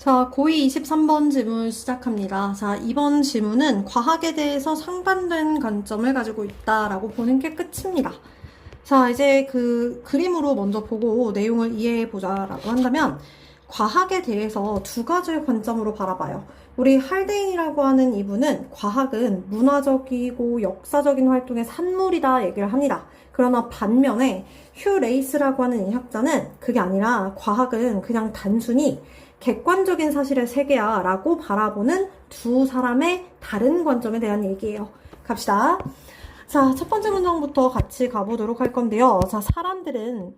자, 고2 23번 지문 시작합니다. 자, 이번 지문은 과학에 대해서 상반된 관점을 가지고 있다라고 보는 게 끝입니다. 자, 이제 그 그림으로 먼저 보고 내용을 이해해 보자라고 한다면, 과학에 대해서 두 가지의 관점으로 바라봐요. 우리 할데인이라고 하는 이분은 과학은 문화적이고 역사적인 활동의 산물이다 얘기를 합니다. 그러나 반면에 휴 레이스라고 하는 이 학자는 그게 아니라 과학은 그냥 단순히 객관적인 사실의 세계야 라고 바라보는 두 사람의 다른 관점에 대한 얘기예요. 갑시다. 자, 첫 번째 문장부터 같이 가보도록 할 건데요. 자, 사람들은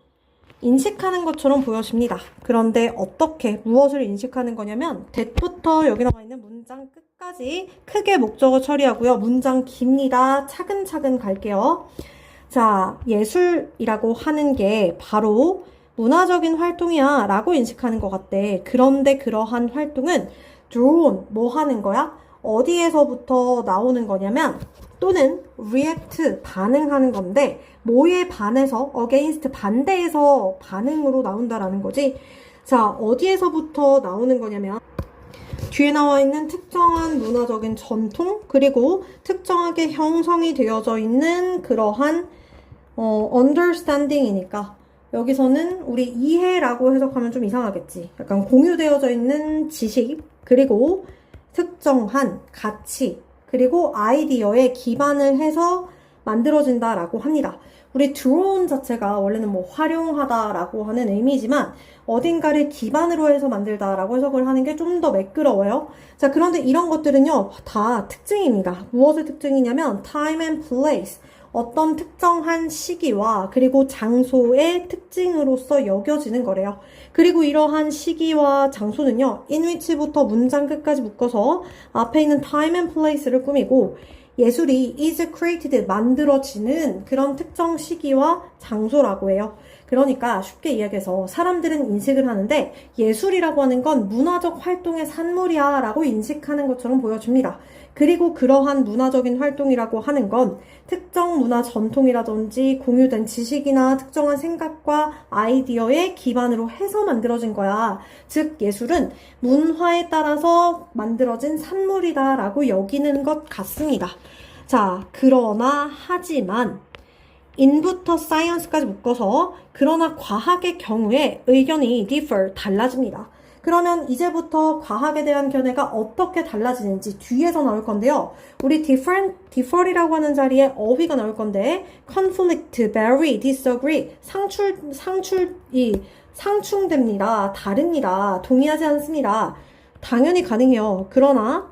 인식하는 것처럼 보여집니다. 그런데 어떻게, 무엇을 인식하는 거냐면 that부터 여기 나와 있는 문장 끝까지 크게 목적어 처리하고요. 문장 깁니다. 차근차근 갈게요. 자, 예술이라고 하는 게 바로 문화적인 활동이야 라고 인식하는 것 같대. 그런데 그러한 활동은 drawn, 뭐 하는 거야? 어디에서부터 나오는 거냐면 또는 react, 반응하는 건데 뭐에 반해서 against, 반대해서 반응으로 나온다라는 거지. 자, 어디에서부터 나오는 거냐면 뒤에 나와 있는 특정한 문화적인 전통, 그리고 특정하게 형성이 되어져 있는 그러한 understanding이니까 여기서는 우리 이해라고 해석하면 좀 이상하겠지. 약간 공유되어져 있는 지식, 그리고 특정한 가치, 그리고 아이디어에 기반을 해서 만들어진다라고 합니다. 우리 drawn 자체가 원래는 뭐 활용하다라고 하는 의미지만 어딘가를 기반으로 해서 만들다라고 해석을 하는 게 좀 더 매끄러워요. 자, 그런데 이런 것들은요, 다 특징입니다. 무엇의 특징이냐면 time and place. 어떤 특정한 시기와 그리고 장소의 특징으로서 여겨지는 거래요. 그리고 이러한 시기와 장소는요, in which부터 문장 끝까지 묶어서 앞에 있는 time and place를 꾸미고 예술이 is created, 만들어지는 그런 특정 시기와 장소라고 해요. 그러니까 쉽게 이야기해서 사람들은 인식을 하는데 예술이라고 하는 건 문화적 활동의 산물이야 라고 인식하는 것처럼 보여집니다. 그리고 그러한 문화적인 활동이라고 하는 건 특정 문화 전통이라든지 공유된 지식이나 특정한 생각과 아이디어에 기반으로 해서 만들어진 거야. 즉 예술은 문화에 따라서 만들어진 산물이다 라고 여기는 것 같습니다. 자, 그러나 하지만 in부터 science까지 묶어서 그러나 과학의 경우에 의견이 differ, 달라집니다. 그러면 이제부터 과학에 대한 견해가 어떻게 달라지는지 뒤에서 나올 건데요. 우리 differ이라고 하는 자리에 어휘가 나올 건데 conflict, vary, disagree, 상충됩니다. 다릅니다. 동의하지 않습니다. 당연히 가능해요. 그러나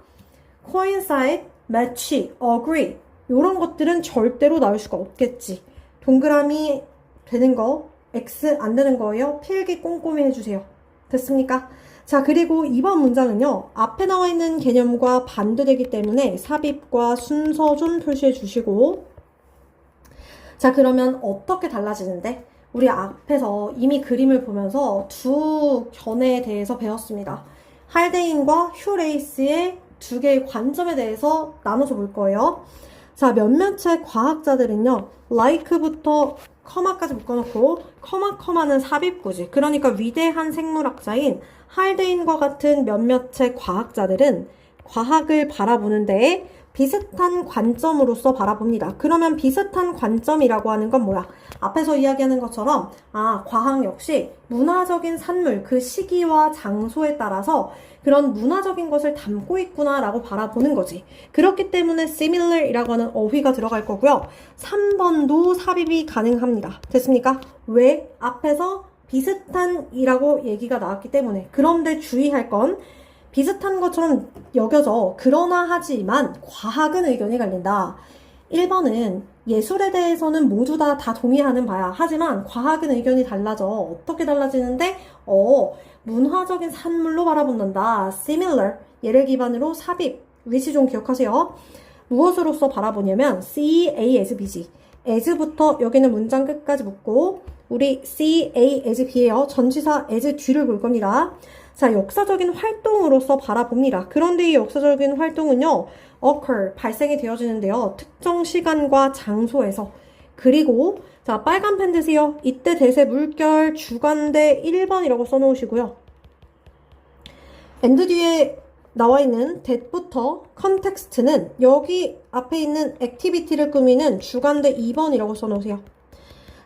coincide, match, agree 이런 것들은 절대로 나올 수가 없겠지. 동그라미 되는 거, X 안 되는 거예요. 필기 꼼꼼히 해주세요. 됐습니까? 자, 그리고 이번 문장은요, 앞에 나와 있는 개념과 반대되기 때문에 삽입과 순서 좀 표시해 주시고, 자, 그러면 어떻게 달라지는데? 우리 앞에서 이미 그림을 보면서 두 견해에 대해서 배웠습니다. 할데인과 휴레이스의 두 개의 관점에 대해서 나눠서 볼 거예요. 자, 몇몇의 과학자들은요, like부터 커마까지 묶어놓고 커마는 삽입구지. 그러니까 위대한 생물학자인 할데인과 같은 몇몇의 과학자들은 과학을 바라보는데 비슷한 관점으로서 바라봅니다. 그러면 비슷한 관점이라고 하는 건 뭐야? 앞에서 이야기하는 것처럼 과학 역시 문화적인 산물, 그 시기와 장소에 따라서 그런 문화적인 것을 담고 있구나 라고 바라보는 거지. 그렇기 때문에 similar 이라고 하는 어휘가 들어갈 거고요. 3번도 삽입이 가능합니다. 됐습니까? 왜? 앞에서 비슷한 이라고 얘기가 나왔기 때문에. 그런데 주의할 건 비슷한 것처럼 여겨져. 그러나 하지만 과학은 의견이 갈린다. 1번은 예술에 대해서는 모두 다 동의하는 바야. 하지만 과학은 의견이 달라져. 어떻게 달라지는데? 문화적인 산물로 바라본단다. similar, 얘를 기반으로 삽입, 위치 좀 기억하세요. 무엇으로서 바라보냐면 see A as B지. as부터 여기는 문장 끝까지 묶고 우리 see A as B예요. 전치사 as 뒤를 볼 겁니다. 자, 역사적인 활동으로서 바라봅니다. 그런데 이 역사적인 활동은요, occur, 발생이 되어지는데요. 특정 시간과 장소에서. 그리고 자, 빨간 펜 드세요. 이때 대세 물결 주관대 1번이라고 써놓으시고요. and 뒤에 나와 있는 that부터 context는 여기 앞에 있는 activity를 꾸미는 주관대 2번이라고 써놓으세요.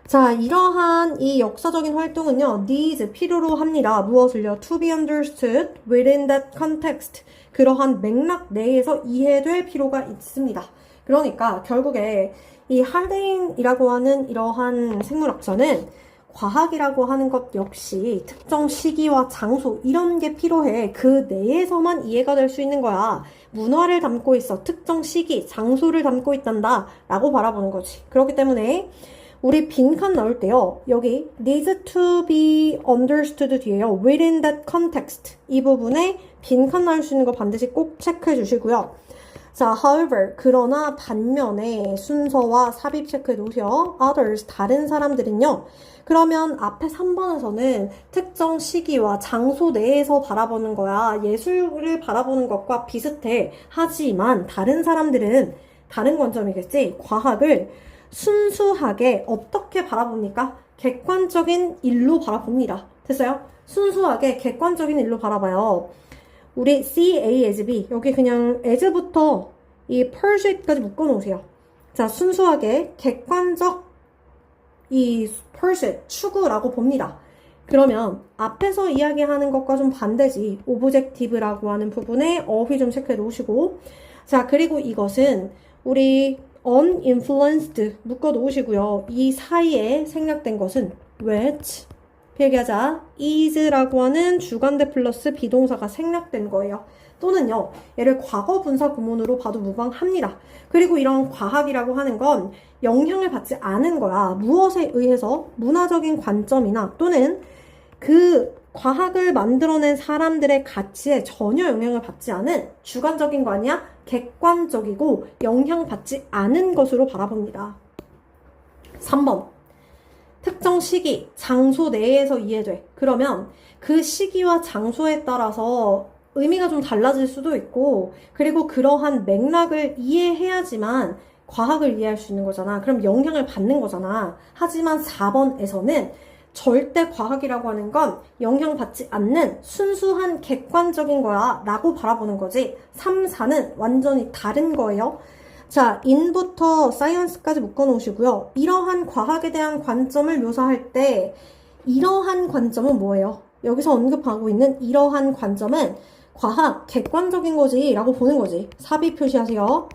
자, 이러한 이 역사적인 활동은요, needs, 필요로 합니다. 무엇을요? to be understood within that context. 그러한 맥락 내에서 이해될 필요가 있습니다. 그러니까 결국에 이 할데인이라고 하는 이러한 생물학자는 과학이라고 하는 것 역시 특정 시기와 장소 이런 게 필요해. 그 내에서만 이해가 될 수 있는 거야. 문화를 담고 있어. 특정 시기, 장소를 담고 있단다 라고 바라보는 거지. 그렇기 때문에 우리 빈칸 넣을 때요. 여기 needs to be understood 뒤에요. within that context 이 부분에 빈칸 넣을 수 있는 거 반드시 꼭 체크해 주시고요. 자, however, 그러나 반면에 순서와 삽입 체크해 놓으세요. others, 다른 사람들은요. 그러면 앞에 3번에서는 특정 시기와 장소 내에서 바라보는 거야. 예술을 바라보는 것과 비슷해. 하지만 다른 사람들은 다른 관점이겠지. 과학을 순수하게 어떻게 바라봅니까? 객관적인 일로 바라봅니다. 됐어요? 순수하게 객관적인 일로 바라봐요. 우리 C, A, as, B 여기 그냥 as부터 이 pursuit까지 묶어놓으세요. 자, 순수하게 객관적 이 pursuit, 추구라고 봅니다. 그러면 앞에서 이야기하는 것과 좀 반대지. objective라고 하는 부분에 어휘 좀 체크해 놓으시고 자, 그리고 이것은 우리 uninfluenced 묶어 놓으시고요. 이 사이에 생략된 것은 which 얘기하자 is라고 하는 주관대 플러스 비동사가 생략된 거예요. 또는요, 얘를 과거 분사 구문으로 봐도 무방합니다. 그리고 이런 과학이라고 하는 건 영향을 받지 않은 거야. 무엇에 의해서 문화적인 관점이나 또는 그 과학을 만들어낸 사람들의 가치에 전혀 영향을 받지 않은 주관적인 거 아니야? 객관적이고 영향받지 않은 것으로 바라봅니다. 3번. 특정 시기, 장소 내에서 이해돼. 그러면 그 시기와 장소에 따라서 의미가 좀 달라질 수도 있고 그리고 그러한 맥락을 이해해야지만 과학을 이해할 수 있는 거잖아. 그럼 영향을 받는 거잖아. 하지만 4번에서는 절대 과학이라고 하는 건 영향받지 않는 순수한 객관적인 거야 라고 바라보는 거지. 3, 4는 완전히 다른 거예요. 자, in부터 science까지 묶어놓으시고요. 이러한 과학에 대한 관점을 묘사할 때 이러한 관점은 뭐예요? 여기서 언급하고 있는 이러한 관점은 과학, 객관적인 거지 라고 보는 거지. 삽입 표시하세요.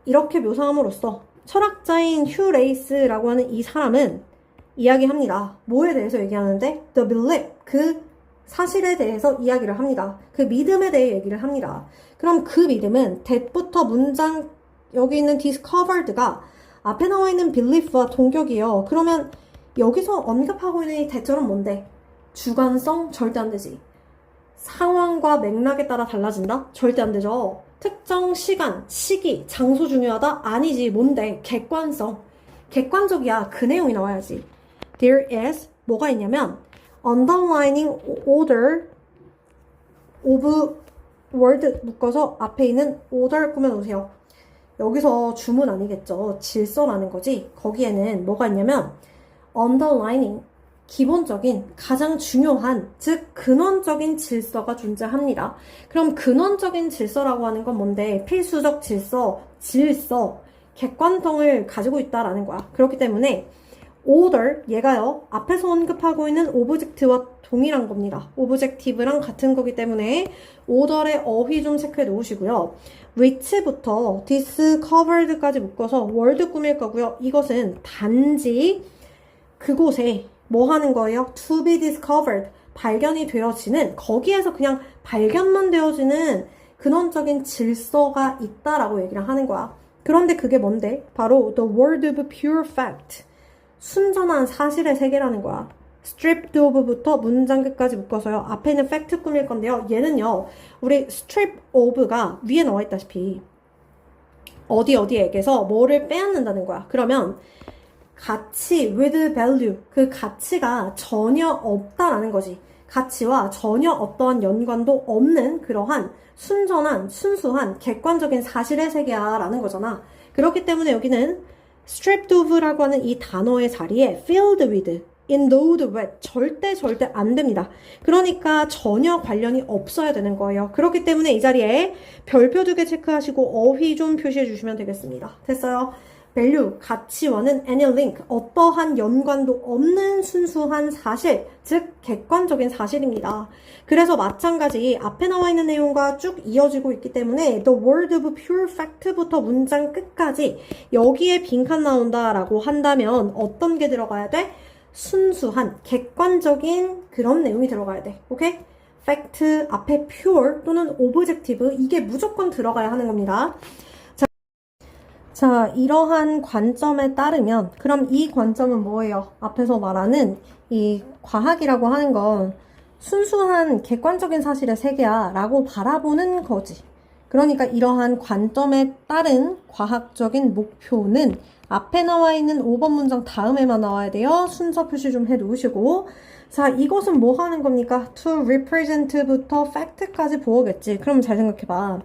이렇게 묘사함으로써 철학자인 휴 레이스라고 하는 이 사람은 이야기합니다. 뭐에 대해서 얘기하는데? The belief, 그 사실에 대해서 이야기를 합니다. 그 믿음에 대해 얘기를 합니다. 그럼 그 믿음은 that부터 문장 여기 있는 discovered가 앞에 나와 있는 belief와 동격이에요. 그러면 여기서 언급하고 있는 이 that절은 뭔데? 주관성? 절대 안 되지. 상황과 맥락에 따라 달라진다? 절대 안 되죠. 특정 시간, 시기, 장소 중요하다? 아니지. 뭔데? 객관성. 객관적이야. 그 내용이 나와야지. There is 뭐가 있냐면 underlining order of word 묶어서 앞에 있는 order 꾸며놓으세요. 여기서 주문 아니겠죠. 질서라는 거지. 거기에는 뭐가 있냐면 underlining 기본적인 가장 중요한 즉 근원적인 질서가 존재합니다. 그럼 근원적인 질서라고 하는 건 뭔데? 필수적 질서, 객관성을 가지고 있다라는 거야. 그렇기 때문에 order 얘가요 앞에서 언급하고 있는 object와 동일한 겁니다. objective랑 같은 거기 때문에 order의 어휘 좀 체크해 놓으시고요. which부터 discovered까지 묶어서 word 꾸밀 거고요. 이것은 단지 그곳에 뭐 하는 거예요? to be discovered 발견이 되어지는 거기에서 그냥 발견만 되어지는 근원적인 질서가 있다라고 얘기를 하는 거야. 그런데 그게 뭔데? 바로 the world of pure fact 순전한 사실의 세계라는 거야. stripped of부터 문장 끝까지 묶어서요. 앞에는 fact 꾸밀 건데요. 얘는요. 우리 strip of가 위에 나와 있다시피 어디에게서 뭐를 빼앗는다는 거야. 그러면 가치 with value 그 가치가 전혀 없다라는 거지. 가치와 전혀 어떠한 연관도 없는 그러한 순수한 객관적인 사실의 세계야 라는 거잖아. 그렇기 때문에 여기는 stripped of라고 하는 이 단어의 자리에 filled with in load with 절대 안 됩니다. 그러니까 전혀 관련이 없어야 되는 거예요. 그렇기 때문에 이 자리에 별표 2개 체크하시고 어휘 좀 표시해 주시면 되겠습니다. 됐어요? value, 가치와는 any link, 어떠한 연관도 없는 순수한 사실, 즉 객관적인 사실입니다. 그래서 마찬가지 앞에 나와 있는 내용과 쭉 이어지고 있기 때문에 the word of pure fact부터 문장 끝까지 여기에 빈칸 나온다라고 한다면 어떤 게 들어가야 돼? 순수한, 객관적인 그런 내용이 들어가야 돼. 오케이? fact 앞에 pure 또는 objective 이게 무조건 들어가야 하는 겁니다. 자, 이러한 관점에 따르면 그럼 이 관점은 뭐예요? 앞에서 말하는 이 과학이라고 하는 건 순수한 객관적인 사실의 세계야 라고 바라보는 거지. 그러니까 이러한 관점에 따른 과학적인 목표는 앞에 나와 있는 5번 문장 다음에만 나와야 돼요. 순서 표시 좀 해놓으시고. 자, 이것은 뭐 하는 겁니까? to represent부터 fact까지 보호겠지. 그럼 잘 생각해봐.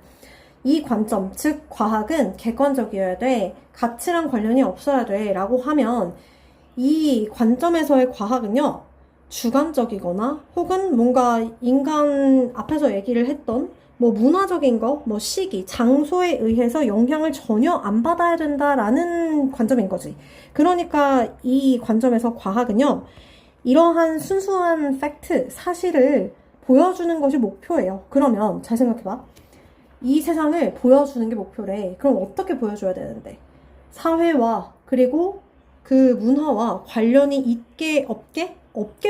이 관점, 즉 과학은 객관적이어야 돼. 가치랑 관련이 없어야 돼. 라고 하면 이 관점에서의 과학은요. 주관적이거나 혹은 뭔가 인간 앞에서 얘기를 했던 뭐 문화적인 거, 뭐 시기, 장소에 의해서 영향을 전혀 안 받아야 된다라는 관점인 거지. 그러니까 이 관점에서 과학은요. 이러한 순수한 팩트, 사실을 보여주는 것이 목표예요. 그러면 잘 생각해봐. 이 세상을 보여주는 게 목표래. 그럼 어떻게 보여줘야 되는데? 사회와 그리고 그 문화와 관련이 있게 없게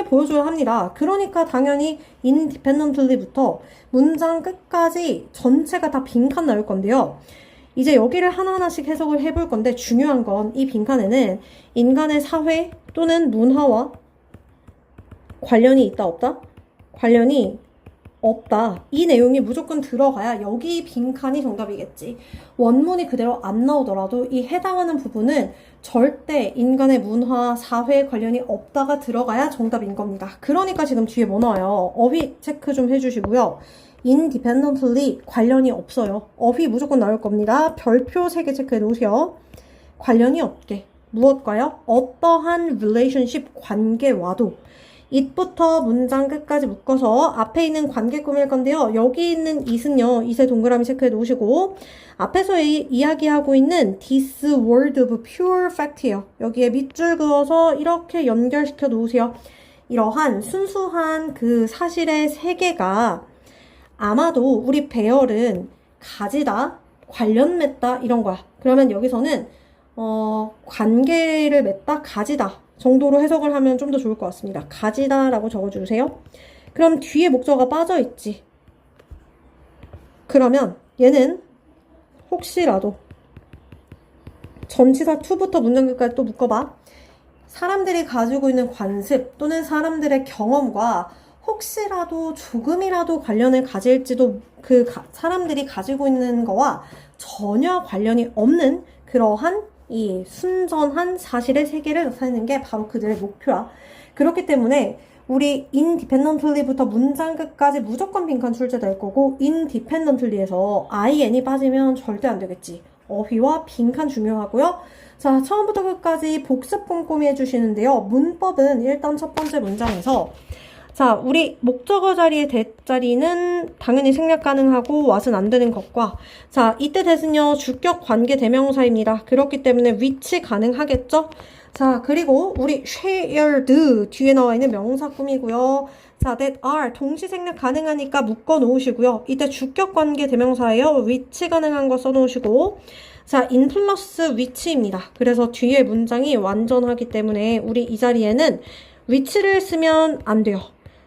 보여줘야 합니다. 그러니까 당연히 independently부터 문장 끝까지 전체가 다 빈칸 나올 건데요. 이제 여기를 하나하나씩 해석을 해볼 건데 중요한 건 이 빈칸에는 인간의 사회 또는 문화와 관련이 있다 없다? 관련이 없다. 이 내용이 무조건 들어가야 여기 빈칸이 정답이겠지. 원문이 그대로 안 나오더라도 이 해당하는 부분은 절대 인간의 문화, 사회에 관련이 없다가 들어가야 정답인 겁니다. 그러니까 지금 뒤에 뭐 나와요? 어휘 체크 좀 해주시고요. independently 관련이 없어요. 어휘 무조건 나올 겁니다. 별표 3개 체크해 놓으세요. 관련이 없게. 무엇과요? 어떠한 relationship 관계와도 it부터 문장 끝까지 묶어서 앞에 있는 관계 꾸밀 건데요. 여기 있는 it은요. it에 동그라미 체크해 놓으시고 앞에서 이야기하고 있는 this word of pure fact예요. 여기에 밑줄 그어서 이렇게 연결시켜 놓으세요. 이러한 순수한 그 사실의 세계가 아마도 우리 배열은 가지다, 관련 맺다 이런 거야. 그러면 여기서는 관계를 맺다, 가지다 정도로 해석을 하면 좀 더 좋을 것 같습니다. 가지다 라고 적어주세요. 그럼 뒤에 목적어가 빠져있지. 그러면 얘는 혹시라도 전치사 to부터 문장 끝까지 또 묶어봐. 사람들이 가지고 있는 관습 또는 사람들의 경험과 혹시라도 조금이라도 관련을 가질지도 사람들이 가지고 있는 거와 전혀 관련이 없는 그러한 이 순전한 사실의 세계를 나타내는 게 바로 그들의 목표야. 그렇기 때문에 우리 independently부터 문장 끝까지 무조건 빈칸 출제될 거고 independently에서 in이 빠지면 절대 안 되겠지. 어휘와 빈칸 중요하고요. 자, 처음부터 끝까지 복습 꼼꼼히 해주시는데요. 문법은 일단 첫 번째 문장에서 자, 우리 목적어 자리의 대자리는 당연히 생략 가능하고 왓은 안 되는 것과 자, 이때 대은요 주격 관계 대명사입니다. 그렇기 때문에 which 가능하겠죠? 자, 그리고 우리 shared 뒤에 나와 있는 명사 꾸미고요. 자, that are 동시 생략 가능하니까 묶어 놓으시고요. 이때 주격 관계 대명사예요. which 가능한 거 써 놓으시고 자, in 플러스 which입니다. 그래서 뒤에 문장이 완전하기 때문에 우리 이 자리에는 which를 쓰면 안 돼요.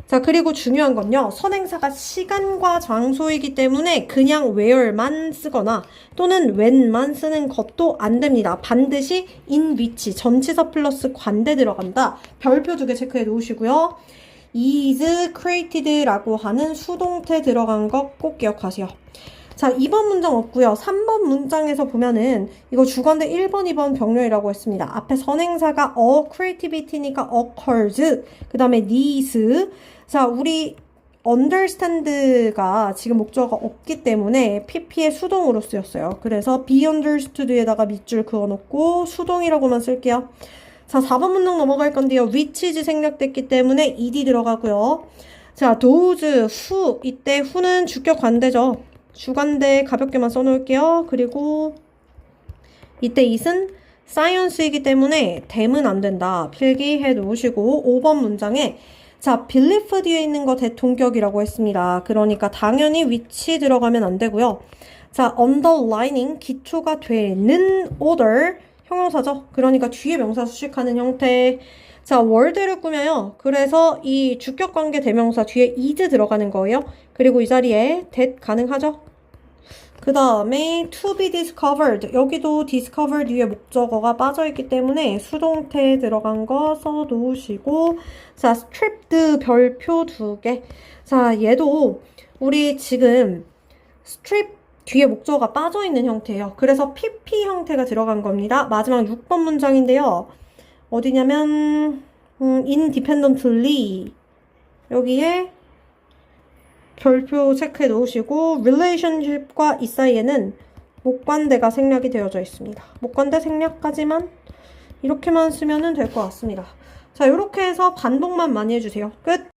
자, 그리고 중요한 건요. 선행사가 시간과 장소이기 때문에 그냥 where만 쓰거나 또는 when만 쓰는 것도 안 됩니다. 반드시 in which, 전치사 플러스 관대 들어간다. 별표 2개 체크해 놓으시고요. is created라고 하는 수동태 들어간 거 꼭 기억하세요. 자, 2번 문장 없고요. 3번 문장에서 보면은 이거 주관대 1번, 2번 병렬이라고 했습니다. 앞에 선행사가 creativity니까 occurs, 그 다음에 needs. 자, 우리 understand가 지금 목적어가 없기 때문에 pp의 수동으로 쓰였어요. 그래서 be understood에다가 밑줄 그어놓고 수동이라고만 쓸게요. 자, 4번 문장 넘어갈 건데요. which is 생략됐기 때문에 ed 들어가고요. 자, those, who. 이때 who는 주격 관대죠. 주관대 가볍게만 써놓을게요. 그리고 이때 it은 science이기 때문에 them은 안 된다. 필기해 놓으시고 5번 문장에 자, believe 뒤에 있는 거 대통격이라고 했습니다. 그러니까 당연히 which 들어가면 안 되고요. 자, underlining 기초가 되는 order 형용사죠. 그러니까 뒤에 명사 수식하는 형태. 자, 월드를 꾸며요. 그래서 이 주격관계 대명사 뒤에 is 들어가는 거예요. 그리고 이 자리에 that 가능하죠. 그 다음에 to be discovered. 여기도 discovered 뒤에 목적어가 빠져있기 때문에 수동태 들어간 거 써놓으시고 자, stripped 별표 2개. 자, 얘도 우리 지금 strip 뒤에 목적어가 빠져있는 형태예요. 그래서 pp 형태가 들어간 겁니다. 마지막 6번 문장인데요. 어디냐면 independently 여기에 별표 체크해 놓으시고 relationship과 이 사이에는 목관대가 생략이 되어져 있습니다. 목관대 생략까지만 이렇게만 쓰면 될 것 같습니다. 자, 이렇게 해서 반복만 많이 해주세요. 끝!